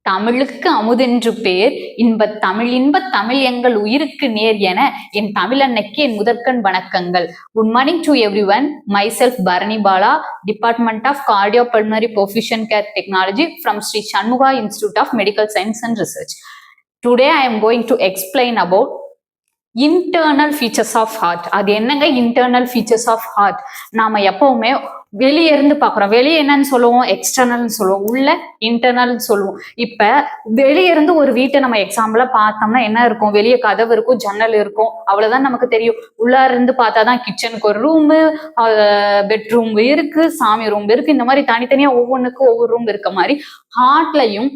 தமிழுக்கு அமுதென்று பேர் இன்பத் தமிழ் எங்கள் உயிருக்கு நேர் என என் தமிழன்னைக்கு என் முதற்கண் வணக்கங்கள். Good morning to everyone. Myself Barani Bala, department of cardiopulmonary perfusion care technology from Sri Shanmuga Institute of Medical Science and Research. Today I am going to explain about internal features of heart. அது என்னங்க internal features of heart? நாம எப்பவுமே வெளியே இருந்து பாக்குறோம். வெளியே என்னன்னு சொல்லுவோம்? எக்ஸ்டர்னல் சொல்லுவோம். உள்ள இன்டர்னல் சொல்லுவோம். இப்ப வெளியே இருந்து ஒரு வீட்டை நம்ம எக்ஸாம்பிளா பார்த்தோம்னா என்ன இருக்கும்? வெளியே கதவு இருக்கும், ஜன்னல் இருக்கும், அவ்வளவுதான் நமக்கு தெரியும். உள்ளார இருந்து பார்த்தாதான் கிச்சனுக்கு ஒரு ரூமு, பெட்ரூம் இருக்கு, சாமி ரூம் இருக்கு, இந்த மாதிரி தனித்தனியா ஒவ்வொன்றுக்கும் ஒவ்வொரு ரூம் இருக்க மாதிரி ஹார்ட்லயும்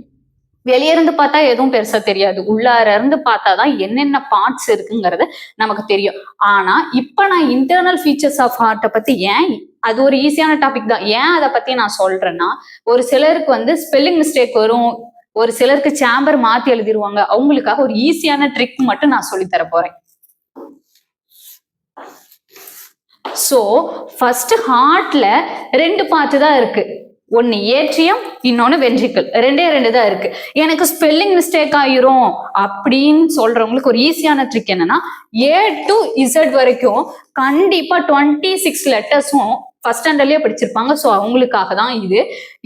வெளியே இருந்து பார்த்தா எதுவும் பெருசா தெரியாது. உள்ளார இருந்து பார்த்தாதான் என்னென்ன பார்ட்ஸ் இருக்குங்கிறது நமக்கு தெரியும். ஆனா இப்ப நான் இன்டர்னல் ஃபீச்சர்ஸ் ஆஃப் ஹார்ட்டை பத்தி அது ஒரு ஈஸியான டாபிக் தான். ஏன் அதை பத்தி நான் சொல்றேன்னா, ஒரு சிலருக்கு ஸ்பெல்லிங் மிஸ்டேக் வரும், ஒரு சிலருக்கு சேம்பர் மாத்தி எழுதிருவாங்க. அவங்களுக்காக ஒரு ஈஸியான ட்ரிக் மட்டும் நான் சொல்லி தர போறேன். சோ ஃபர்ஸ்ட் ஹார்ட்ல 2 பார்ட் தான் இருக்கு. ஒன்னு ஏட்ரியம், இன்னொன்னு வென்ட்ரிக்கிள். ரெண்டு தான் இருக்கு. எனக்கு ஸ்பெல்லிங் மிஸ்டேக் ஆயிரும் அப்படின்னு சொல்றவங்களுக்கு ஒரு ஈஸியான ட்ரிக் என்னன்னா, A to Z வரைக்கும் கண்டிப்பா 26 லெட்டர்ஸும் ஃபர்ஸ்ட் ஸ்டாண்டர்ட்லயே படிச்சிருப்பாங்க. ஸோ அவங்களுக்காக தான் இது.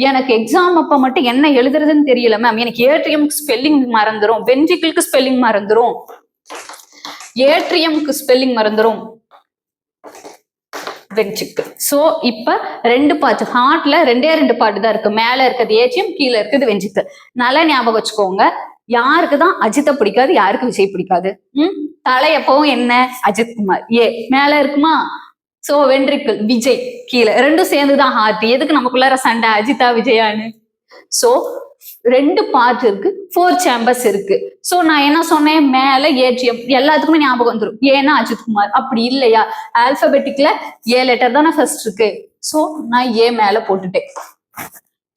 எனக்கு எக்ஸாம் அப்ப மட்டும் என்ன எழுதுறதுன்னு தெரியல மேம், எனக்கு ஏட்ரியம்க்கு ஸ்பெல்லிங் மறந்துரும், வென்ட்ரிக்கிளுக்கு ஸ்பெல்லிங் மறந்துரும், ஏட்ரியம்க்கு ஸ்பெல்லிங் மறந்துரும், வென்ட்ரிக்கிள். சோ இப்ப 2 பார்ட் ஹார்ட்ல 2 பார்ட் தான் இருக்கு. மேல இருக்கிறது ஏட்ரியம், கீழே இருக்கிறது வென்ட்ரிக்கிள். நல்லா ஞாபகம் வச்சுக்கோங்க. யாருக்குதான் அஜித்தை பிடிக்காது, யாருக்கு விஜய் பிடிக்காது? தலை எப்பவும் என்ன? அஜித் குமார். மேல இருக்குமா? சோ வென்ட்ரிக்கிள் விஜய், கீழே. ரெண்டும் சேர்ந்துதான் ஹார்ட். எதுக்கு நமக்குள்ளார சண்டை அஜிதா விஜயான்னு? சோ 2 பார்ட் இருக்கு, 4 சேம்பர்ஸ் இருக்கு. சோ நான் என்ன சொன்னேன்? மேல ஏட்ரியம், எல்லாத்துக்குமே ஞாபகம் வந்துடும். ஏன்னா அஜித் குமார். அப்படி இல்லையா? ஆல்பபெட்டிக்ல A லெட்டர் தானே ஃபர்ஸ்ட் இருக்கு. சோ நான் A மேல போட்டுட்டேன்.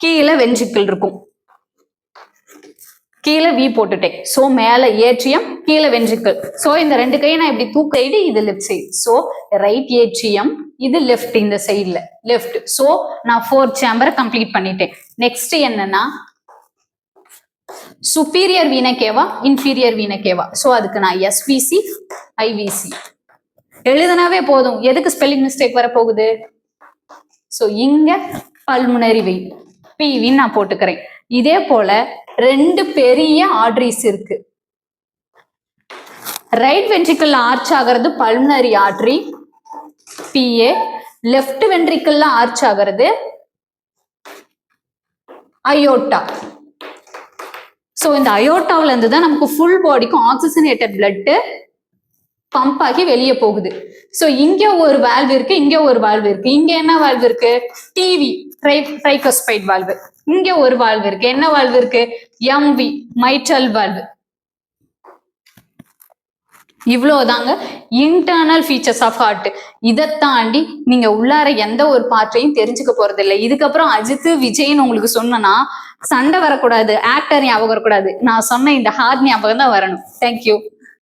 கீழே வென்ட்ரிக்கிள் இருக்கும், கீழே V போட்டுட்டேன். சோ மேல ஏட்ரியம், கீழே வென்ட்ரிக்கிள். சோ இந்த 2 கையை நான் இப்படி தூக்க சைடு, இது left side. So right atrium, இது லெஃப்ட், இந்த சைட்ல லெஃப்ட். சோ நான் 4 சேம்பரை கம்ப்ளீட் பண்ணிட்டேன். நெக்ஸ்ட் என்னன்னா, சுப்பீரியர் வீன கேவா, இன்ஃபீரியர் வீன கேவா. சோ அதுக்கு நான் SVC, IVC எழுதுனாவே போதும். எதுக்கு ஸ்பெல்லிங் மிஸ்டேக் வர போகுது? சோ இங்க பல்முனரி வெயின், PV நான் போட்டுக்கிறேன். இதே போல 2 பெரிய ஆர்டரிஸ் இருக்கு. ரைட் வென்ட்ரிக்கிள் ஆர்ச் ஆகிறது pulmonary artery PA, left ventricle arch ஆகிறது அயோட்டா. சோ இந்த அயோட்டாவில இருந்து தான் நமக்கு ஃபுல் பாடிக்கும் ஆக்சிஜனேட்டட் பிளட் பம்ப் ஆகி வெளியே போகுது. சோ இங்க ஒரு வால்வ் இருக்கு, இங்க ஒரு வால்வ் இருக்கு. இங்க என்ன வால்வ் இருக்கு? TV, tricuspid valve. இங்க ஒரு வால்வ் இருக்கு. என்ன வால்வ் இருக்கு? MV, mitral valve. இவ்வளவுதாங்க இன்டர்னல் ஃபீச்சர்ஸ் ஆஃப் ஹார்ட். இதை தாண்டி நீங்க உள்ளார எந்த ஒரு பார்ட்டையும் தெரிஞ்சுக்க போறது இல்லை. இதுக்கப்புறம் அஜித் விஜய்னு உங்களுக்கு சொன்னா சண்டை வரக்கூடாது, ஆக்டர் ஞாபகம் வரக்கூடாது. நான் சொன்ன இந்த ஹார்ட் ஞாபகம் தான் வரணும். தேங்க்யூ.